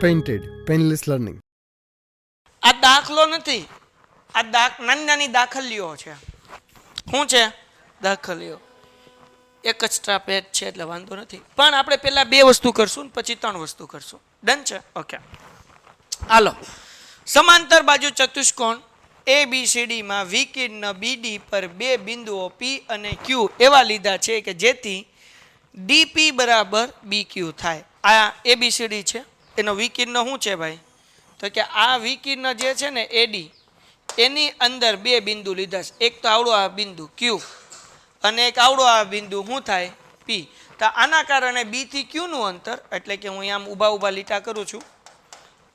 Painted painless learning. આ દાખલો નથી, આ નાની નાની દાખલીઓ છે. શું છે? દાખલીઓ. એક જ સ્ટ્રાપેજ છે એટલે વાંધો નથી, પણ આપણે પહેલા બે વસ્તુ કરશું ને પછી ત્રણ વસ્તુ કરશું. ડન છે? ઓકે, હાલો. સમાંતર બાજુ ચતુષ્કોણ ABCD માં વિકર્ણ BD પર બે બિંદુઓ P અને Q એવા લીધા છે કે જેથી DP બરાબર BQ થાય. આ ABCD છે, એનો વિકર્ણ શું છે ભાઈ? તો કે આ વિકર્ણ જે છે ને AD, એની અંદર બે બિંદુ લીધા છે. એક તો આવડો આ બિંદુ Q અને એક આવડો આ બિંદુ શું થાય? P. તો આના કારણે B થી Q નું અંતર, એટલે કે હું આમ ઊભા ઊભા લીટા કરું છું,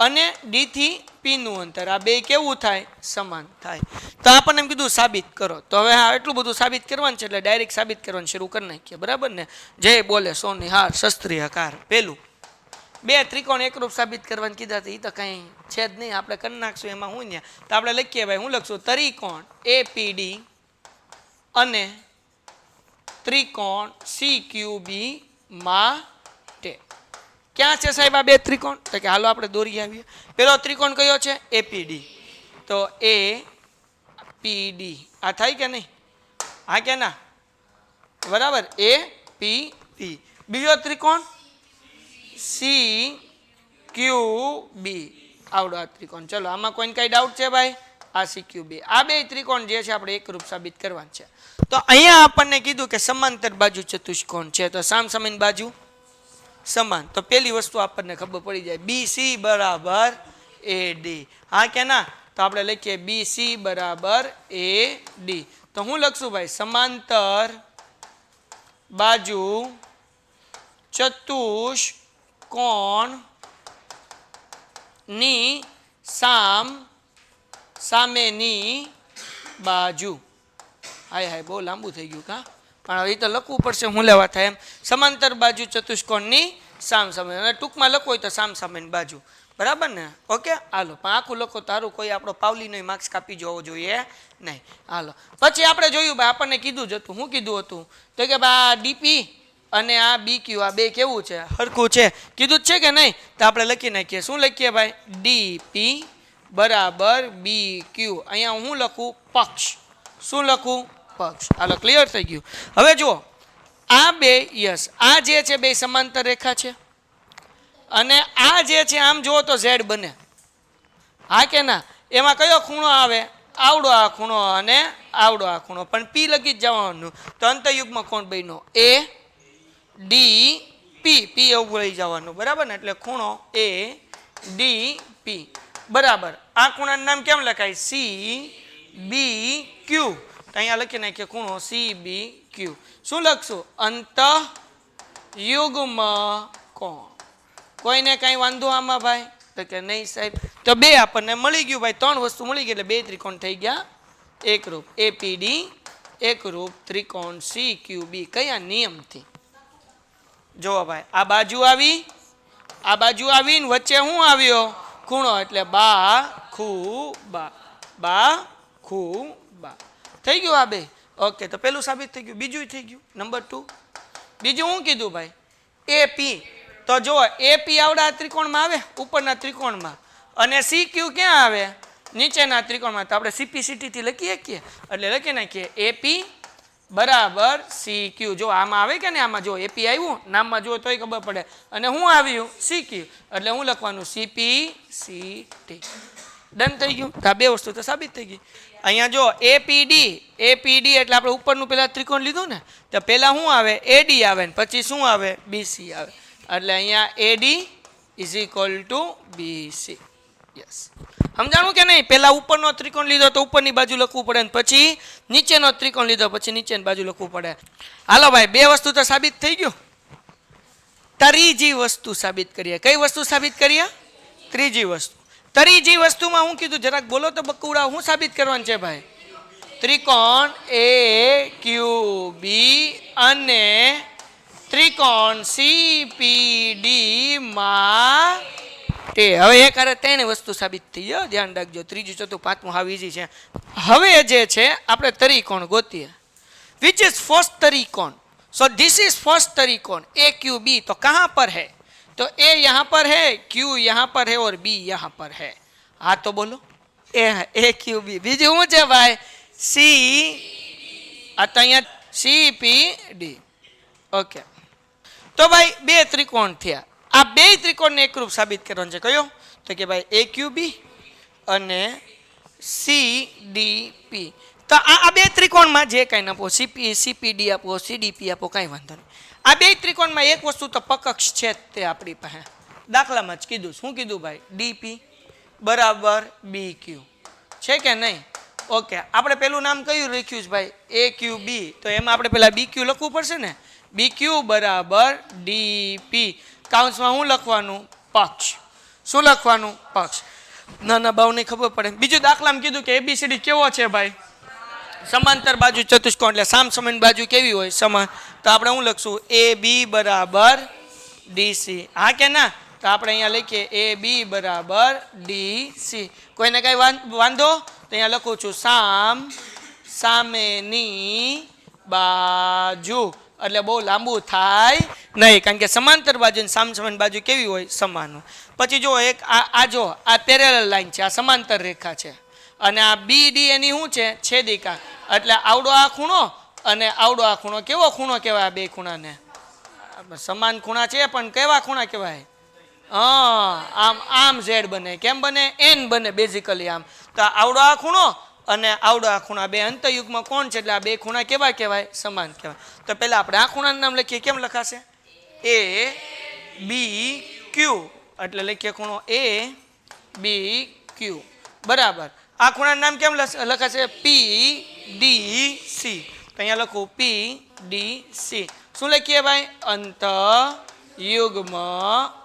અને D થી P નું અંતર, આ બે કેવું થાય? સમાન થાય. તો આપણને એમ કીધું સાબિત કરો. તો હવે હા, એટલું બધું સાબિત કરવાનું છે એટલે ડાયરેક્ટ સાબિત કરવાનું શરૂ કરી નાખીએ, બરાબર ને? જય બોલે સોની હાર શસ્ત્રીય કાર. પેલું બે ત્રિકોણ એકરૂપ સાબિત કરવાનું કીધા હતા, એ તો કંઈ છે જ નહીં, આપણે કરી નાખશું. એમાં હું ને તો આપણે લખીએ ભાઈ, હું લખશું ત્રિકોણ APD અને ત્રિકોણ CQB માટે. ક્યાં છે સાહેબ આ બે ત્રિકોણ? તો કે હાલો આપણે દોરી આવીએ. પેલો ત્રિકોણ કયો છે? APD. તો APD આ થાય કે નહીં? હા કે ના? બરાબર, APD. બીજો ત્રિકોણ CQB, આવડો આ ત્રિકોણ. ચલો, આમાં કોઈને કઈ ડાઉટ છે ભાઈ? આ CQB, આ બે ત્રિકોણ જે છે આપણે એકરૂપ સાબિત કરવાનું છે. તો અહીંયા આપણને કીધું કે સમાંતર બાજુ ચતુષ્કોણ છે, તો સામસામેની બાજુ સમાન. તો પહેલી વસ્તુ આપણને ખબર પડી જાય, BC બરાબર AD. હા કે ના? તો આપણે લખીએ BC બરાબર AD. તો હું લખશું ભાઈ, સમાંતર બાજુ ચતુષ્કોણ ની સામેની બાજુ. હાય હાય, બહુ લાંબુ થઈ ગયું કા? પણ હવે એ તો લખવું પડશે, હું લેવા થાય એમ. સમાંતર બાજુ ચતુષ્કોણની સામસામે, અને ટૂંકમાં લખવું હોય તો સામસામેની બાજુ, બરાબર ને? ઓકે, હાલો. પણ આખું લખો તારું કોઈ આપણો પાવલીનો માર્ક્સ કાપી જવો જોઈએ નહીં. હાલો, પછી આપણે જોયું ભાઈ, આપણને કીધું જ હતું. શું કીધું હતું? તો કે ભાઈ આ DP અને આ BQ, આ બે કેવું છે? હરખું છે. કીધું જ છે કે નહીં? તો આપણે લખી નાખીએ. શું લખીએ ભાઈ? DP બરાબર BQ. અહીંયા હું લખું પક્ષ. શું લખું? પક્ષ. હાલો, ક્લિયર થઈ ગયું. હવે જુઓ, આ બે યસ, આ જે છે બે સમાંતર રેખા છે, અને આ જે છે આમ જુઓ તો Z બને. હા કે ના? એમાં કયો ખૂણો આવે? આવડો આ ખૂણો અને આવડો આ ખૂણો, પણ P લગી જ જવાનું. તો અંતયુગ્મ કોણ બન્યો? ADP. P એવું લઈ જવાનું, બરાબર ને? એટલે ખૂણો ADP બરાબર. આ ખૂણાનું નામ કેમ લખાય? CBQ. તો અહીંયા લખી નાખીએ ખૂણો CBQ. શું લખશું? અંતયુગ્મ કોણ. કોઈને કઈ વાંધો આમાં ભાઈ? તો કે નહીં સાહેબ. તો બે આપણને મળી ગયું ભાઈ, ત્રણ વસ્તુ મળી ગઈ એટલે બે ત્રિકોણ થઈ ગયા એકરૂપ. APD એકરૂપ ત્રિકોણ CQB. કયા નિયમથી? જો ભાઈ, આ બાજુ આવી, આ બાજુ આવીને વચ્ચે શું આવ્યો? ખૂણો, એટલે બાખુબા. બાખુબા થઈ ગયું આ બે. ઓકે, તો પેલું સાબિત થઈ ગયું. બીજું થઈ ગયું, નંબર 2. બીજું શું કીધું ભાઈ? AP. તો જો AP આવડા ત્રિકોણમાં આવે, ઉપરના ત્રિકોણમાં, અને CQ ક્યાં આવે? નીચેના ત્રિકોણમાં. તો આપણે CPCT થી લખીએ કે, એટલે લખી નાખીએ AP બરાબર CQ. જો આમાં આવે કે ને, આમાં જો AP આવ્યું નામમાં, જો તોય ખબર પડે. અને શું આવ્યું? CQ. એટલે હું લખવાનું CPCT. ડન થઈ ગયું. આ બે વસ્તુ તો સાબિત થઈ ગઈ. અહીંયા જો APD એટલે આપણે ઉપરનું પેલા ત્રિકોણ લીધું ને, તો પેલા શું આવે? AD આવે, ને પછી શું આવે? BC આવે. એટલે અહીંયા AD is equal to BC. Yes, સમજાણું કે નહીં? પેલા ઉપરનો ત્રિકોણ લીધો તો ઉપરની બાજુ લખવું પડે, ને પછી નીચેનો ત્રિકોણ લીધો પછી નીચેની બાજુ લખવું પડે. હાલો ભાઈ, બે વસ્તુ તો સાબિત થઈ ગયું. ત્રીજી વસ્તુ સાબિત કરીએ. કઈ વસ્તુ સાબિત કરીએ? ત્રીજી વસ્તુ. ત્રીજી વસ્તુમાં હું કીધું જરાક બોલો તો બકુડા, હું સાબિત કરવાનું છે ભાઈ? ત્રિકોણ AQB અને ત્રિકોણ CPD માટે. હવે એક હારે ત્રણ વસ્તુ સાબિત થઈ ગયો, ધ્યાન રાખજો. ત્રીજું, ચોથું, પાંચમું હાવ ઈઝી છે. હવે જે છે આપણે ત્રિકોણ ગોતીએ. विच इज फर्स्ट त्रिकोण? सो दिस इज फर्स्ट त्रिकोण AQB. तो कहां पर है? तो ए यहाँ पर है, क्यू यहाँ पर है और बी यहाँ पर है. हाँ तो बोलो ए क्यू बी. बीजू શું છે ભાઈ? સી અહીંયા સી પી ડી. ઓકે, તો ભાઈ બે ત્રિકોણ થયા. આ બે ત્રિકોણને એકરૂપ સાબિત કરવાનું છે. કયો? તો કે ભાઈ એ ક્યુ બી અને સી ડી પી. તો આ બે ત્રિકોણમાં જે કાંઈ આપો, સીપીડી આપો, સીડીપી આપો, કાંઈ વાંધો નહીં. આ બે ત્રિકોણમાં એક વસ્તુ તો પકક્ષ છે તે આપણી પાસે દાખલામાં જ કીધું. શું કીધું ભાઈ? ડીપી બરાબર બી ક્યુ છે કે નહીં? ઓકે, આપણે પેલું નામ કયું લખ્યું છે ભાઈ? એ ક્યુ બી. તો એમાં આપણે પેલા બી ક્યુ લખવું પડશે ને. બી ક્યુ બરાબર ડીપી. કાઉન્સમાં શું લખવાનું? પક્ષ. શું લખવાનું? પક્ષ. નાના બાવને ખબર પડે. બીજું દાખલામાં કીધું કે એબીસીડી કેવો છે ભાઈ? સમાંતર બાજુ ચતુષ્કોણ, એટલે સામ સમાન બાજુ કેવી હોય? સમાન. તો આપણે શું લખશું? એ બી બરાબર ડીસી. હા કે ના? તો આપણે અહીંયા લખીએ એ બી બરાબર ડીસી. કોઈને કઈ વાંધો? તો અહીંયા લખું છું સામેની બાજુ. એટલે બહુ લાંબુ થાય નહીં, કારણ કે સમાંતર બાજુ સામ સમાન બાજુ કેવી હોય? સમાન હોય. પછી જો એક આ જો આ પેરેલલ લાઈન છે, આ સમાંતર રેખા છે, અને આ બી ડી એની શું છે? છેદિકા. એટલે આવડો આ ખૂણો અને આવડો આ ખૂણો કેવો ખૂણો કહેવાય? આ બે ખૂણાને સમાન ખૂણા છે, પણ કેવા ખૂણા કહેવાય? આમ આમ ઝેડ બને. કેમ બને? એન બને બેઝિકલી આમ. તો આવડો આ ખૂણો અને આવડો આ ખૂણા બે અંતયુગમાં કોણ છે? એટલે આ બે ખૂણા કેવા કહેવાય? સમાન કહેવાય. તો પહેલા આપણે આ ખૂણાનું નામ લખીએ. કેમ લખાશે? એ બી ક્યુ. એટલે લખીએ ખૂણો એ બી ક્યુ બરાબર. આ ખૂણાનું નામ કેમ લખાશે? P D C. તો અહીંયા લખું પી ડી સી. શું લખીએ ભાઈ? અંતયુગ્મ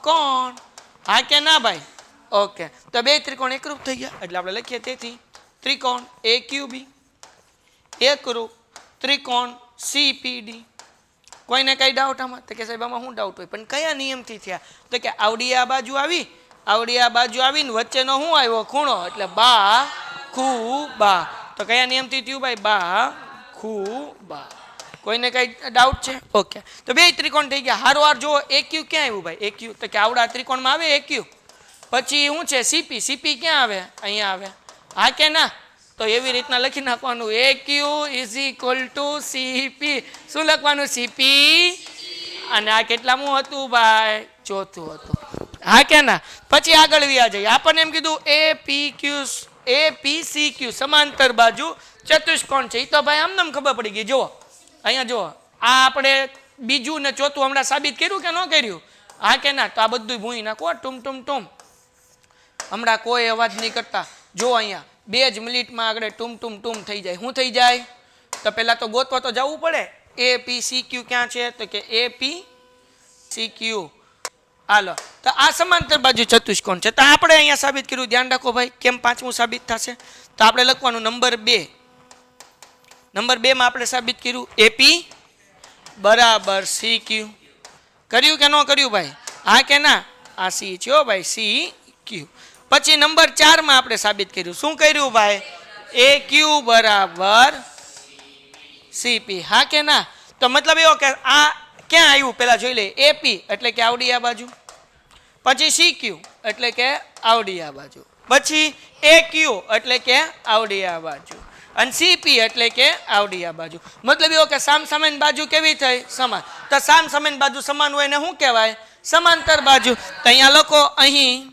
કોણ. હા કે ના ભાઈ? ઓકે, તો બે ત્રિકોણ એકરૂપ થઈ ગયા. એટલે આપણે લખીએ તેથી ત્રિકોણ એ ક્યુ બી એકરૂપ ત્રિકોણ સીપીડી. કોઈને કઈ ડાઉટ આમાં? તો કે સાહેબ આમાં શું ડાઉટ હોય? પણ કયા નિયમથી થયા? તો કે આવડી આ બાજુ આવી, આવડી આ બાજુ આવીને વચ્ચેનો શું આવ્યો? ખૂણો. એટલે બા ખુ બા. તો કયા નિયમથી થયું ભાઈ? બા ખુ બા. કોઈને કઈ ડાઉટ છે? ઓકે, તો બે ત્રિકોણ થઈ ગયા. હારો જો એ ક્યુ ક્યાં આવ્યું ભાઈ? એ ક્યુ તો કે આવડા ત્રિકોણમાં આવે એ ક્યુ. પછી શું છે? સીપી. સીપી ક્યાં આવે? અહીંયા આવે. હા કે ના? તો એવી રીતના લખી નાખવાનું એ ક્યુ ઇઝ ઇક્વલ ટુ સીપી. શું લખવાનું? સીપી. અને આ કેટલામું હતું ભાઈ? ચોથું હતું. હા કે ના? પછી આગળ વ્યા જઈએ. આપણને એમ કીધું એ પી ક્યુ એ પી સી ક્યુ સમાંતર બાજુ ચતુષ્કોણ છે. એ તો ભાઈ આમ ખબર પડી ગઈ. જુઓ અહીંયા જુઓ, આ આપણે બીજું ને ચોથું હમણાં સાબિત કર્યું કે ન કર્યું? હા કે ના? તો આ બધું ભૂઈ નાખો ટુમ ટુમ ટુમ. હમણાં કોઈ અવાજ નહીં કરતા. જો અહીંયા 2 જ મિનિટમાં આગળ ટુમ ટુમ ટુમ થઈ જાય. શું થઈ જાય? તો પહેલા તો ગોતવા તો જવું પડે. એ પી સી ક્યુ ક્યાં છે? તો કે એ પી સી ક્યુ. હાલો, તો આ સમાંતર બાજુ ચતુષ્કોણ છે. તો આપણે અહીંયા સાબિત કર્યું. ધ્યાન રાખો ભાઈ, કેમ પાંચમું સાબિત થશે? તો આપણે લખવાનું નંબર 2. નંબર 2 માં આપણે સાબિત કર્યું એપી બરાબર સી ક્યુ. કર્યું કે ન કર્યું ભાઈ? હા કે ના? આ સી છે ભાઈ, સી ક્યુ. પછી નંબર 4 માં આપણે સાબિત કર્યું. શું કર્યું ભાઈ? એ ક્યુ બરાબર સીપી. હા કે ના? તો મતલબ એવો કે આ ક્યાં આવ્યું પેલા જોઈ લે. એપી એટલે કે આવડી આ બાજુ, પછી સી ક્યુ એટલે કે આવડી આ બાજુ, પછી એ ક્યુ એટલે કે આવડી આ બાજુ, અને સીપી એટલે કે આવડી આ બાજુ. મતલબ એવો કે સામ સામેની બાજુ કેવી થઈ? સમાન. તો સામ સામેની બાજુ સમાન હોય ને શું કહેવાય? સમાંતર બાજુ. તો અહીંયા લખો અહીં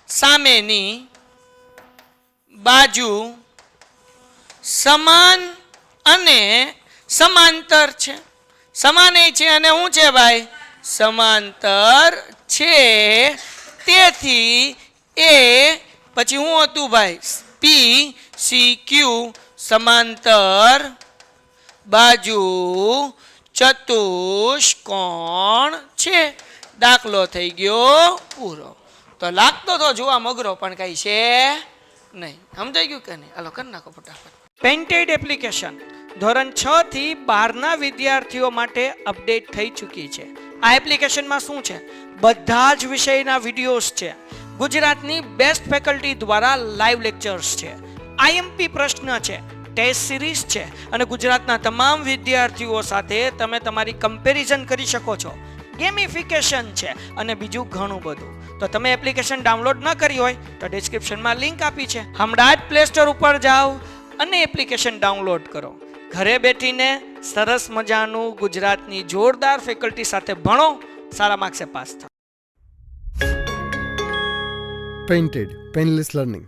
સામેની બાજુ સમાન અને સમાંતર છે. સમાન છે અને શું છે ભાઈ? સમાંતર છે. તેથી એ પછી શું હતું ભાઈ? પી સી ક્યુ સમાંતર બાજુ ચતુષ્કોણ છે. દાખલો થઈ ગયો પૂરો. તો લાગતો તો જોવા મગરો, પણ કઈ છે નહીં. સમજાઈ ગયું કે નહીં? હાલો કરી નાખો ફટાફટ. પેન્ટેડ એપ્લિકેશન ધોરણ 6 થી 12ના વિદ્યાર્થીઓ માટે અપડેટ થઈ ચૂકી છે. આ એપ્લિકેશનમાં શું છે? બધા જ વિષયના વિડીયોઝ છે. ગુજરાતની બેસ્ટ ફેકલ્ટી દ્વારા લાઈવ લેક્ચર્સ છે. આઈએમપી પ્રશ્ન છે. ટેસ્ટ સિરીઝ છે અને ગુજરાતના તમામ વિદ્યાર્થીઓ સાથે તમે તમારી કમ્પેરિઝન કરી શકો છો. ગેમિફિકેશન છે અને બીજું ઘણું બધું. તો તમે એપ્લિકેશન ડાઉનલોડ ન કરી હોય તો ડિસ્ક્રિપ્શનમાં લિંક આપી છે. હમણાં જ પ્લે સ્ટોર ઉપર જાઓ અને એપ્લિકેશન ડાઉનલોડ કરો. ઘરે બેઠીને સરસ મજાનું ગુજરાતની જોરદાર ફેકલ્ટી સાથે ભણો, સારા માર્ક્સે પાસ થાઓ. Painted, Painless Learning.